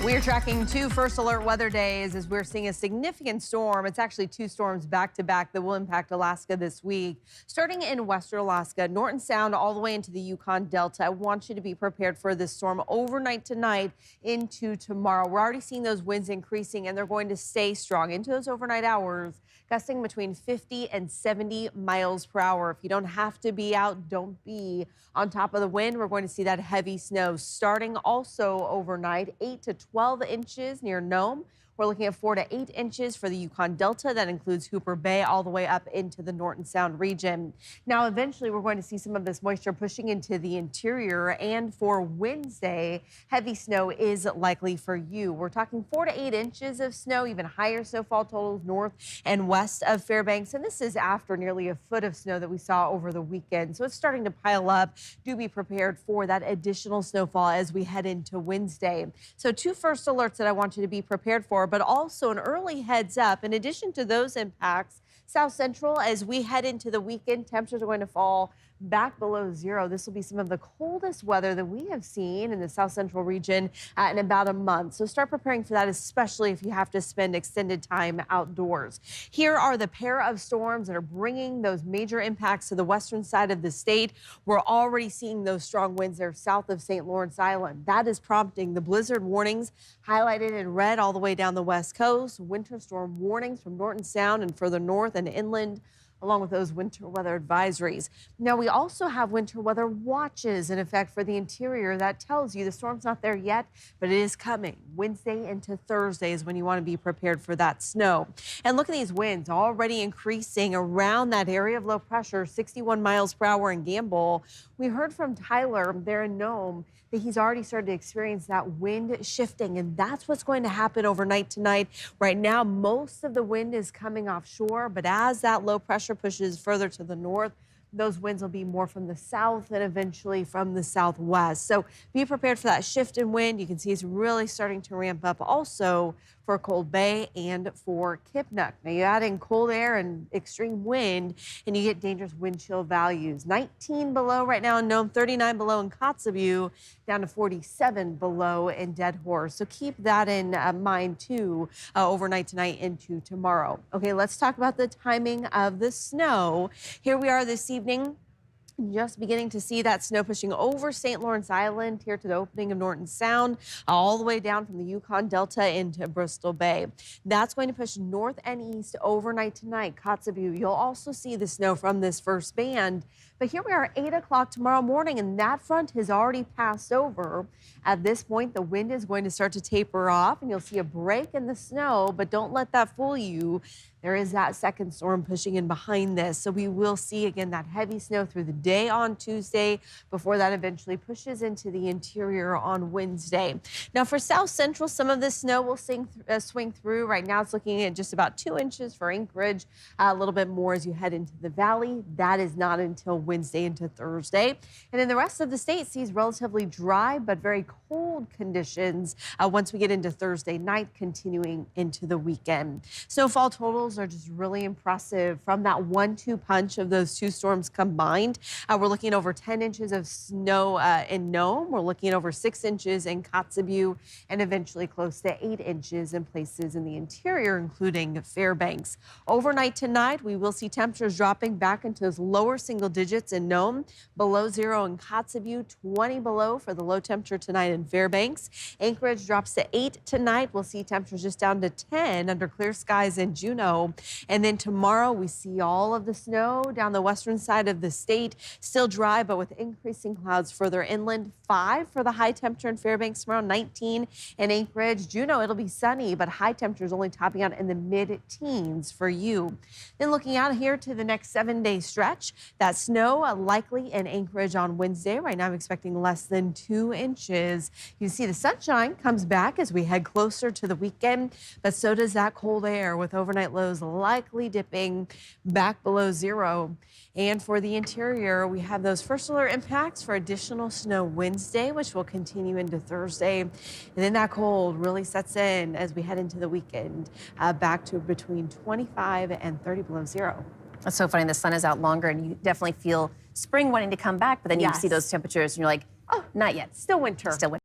We are tracking two first alert weather days as we're seeing a significant storm. It's actually two storms back to back that will impact Alaska this week. Starting in western Alaska, Norton Sound all the way into the Yukon Delta. I want you to be prepared for this storm overnight tonight into tomorrow. We're already seeing those winds increasing and they're going to stay strong into those overnight hours, gusting between 50 and 70 miles per hour. If you don't have to be out, don't be. On top of the wind, we're going to see that heavy snow starting also overnight, 8 to 12 inches near Nome. We're looking at 4 to 8 inches for the Yukon Delta. That includes Hooper Bay all the way up into the Norton Sound region. Now, eventually, we're going to see some of this moisture pushing into the interior. And for Wednesday, heavy snow is likely for you. We're talking 4 to 8 inches of snow, even higher snowfall totals north and west of Fairbanks. And this is after nearly a foot of snow that we saw over the weekend. So it's starting to pile up. Do be prepared for that additional snowfall as we head into Wednesday. So two first alerts that I want you to be prepared for, but also an early heads up. In addition to those impacts, South Central, as we head into the weekend, temperatures are going to fall back below zero. This will be some of the coldest weather that we have seen in the South Central region in about a month. So start preparing for that, especially if you have to spend extended time outdoors. Here are the pair of storms that are bringing those major impacts to the western side of the state. We're already seeing those strong winds there south of St. Lawrence Island. That is prompting the blizzard warnings highlighted in red all the way down the west coast. Winter storm warnings from Norton Sound and further north and inland, along with those winter weather advisories. Now, we also have winter weather watches in effect for the interior. That tells you the storm's not there yet, but it is coming. Wednesday into Thursday is when you want to be prepared for that snow. And look at these winds already increasing around that area of low pressure, 61 miles per hour in Gamble. We heard from Tyler there in Nome that he's already started to experience that wind shifting, and that's what's going to happen overnight tonight. Right now, most of the wind is coming offshore, but as that low pressure pushes further to the north, those winds will be more from the south and eventually from the southwest. So be prepared for that shift in wind. You can see it's really starting to ramp up also for Cold Bay and for Kipnuk. Now you add in cold air and extreme wind and you get dangerous wind chill values. 19 below right now in Nome, 39 below in Kotzebue, down to 47 below in Dead Horse. So keep that in mind too overnight tonight into tomorrow. Okay, let's talk about the timing of the snow. Here we are this evening. Just beginning to see that snow pushing over St. Lawrence Island here to the opening of Norton Sound, all the way down from the Yukon Delta into Bristol Bay. That's going to push north and east overnight tonight. Kotzebue, you'll also see the snow from this first band. But here we are at 8 o'clock tomorrow morning, and that front has already passed over. At this point, the wind is going to start to taper off, and you'll see a break in the snow, but don't let that fool you. There is that second storm pushing in behind this. So we will see, again, that heavy snow through the day on Tuesday before that eventually pushes into the interior on Wednesday. Now, for South Central, some of this snow will swing through. Right now, it's looking at just about 2 inches for Anchorage, a little bit more as you head into the valley. That is not until Wednesday into Thursday. And then the rest of the state sees relatively dry but very cold conditions once we get into Thursday night, continuing into the weekend. Snowfall totals are just really impressive from that 1-2 punch of those two storms combined. We're looking at over 10 inches of snow in Nome. We're looking at over 6 inches in Kotzebue and eventually close to 8 inches in places in the interior, including Fairbanks. Overnight tonight, we will see temperatures dropping back into those lower single digits in Nome, below zero in Kotzebue, 20 below for the low temperature tonight in Fairbanks. Anchorage drops to 8 tonight. We'll see temperatures just down to 10 under clear skies in Juneau. And then tomorrow we see all of the snow down the western side of the state, still dry, but with increasing clouds further inland. 5 for the high temperature in Fairbanks tomorrow, 19 in Anchorage. Juneau, it'll be sunny, but high temperatures only topping out in the mid-teens for you. Then looking out here to the next 7-day stretch, that snow likely in Anchorage on Wednesday. Right now I'm expecting less than 2 inches. You see the sunshine comes back as we head closer to the weekend, but so does that cold air with overnight lows likely dipping back below zero. And for the interior, we have those first alert impacts for additional snow Wednesday, which will continue into Thursday. And then that cold really sets in as we head into the weekend, back to between 25 and 30 below zero. That's so funny. The sun is out longer and you definitely feel spring wanting to come back, but then you see those temperatures and you're like, oh, not yet. Still winter. Still winter.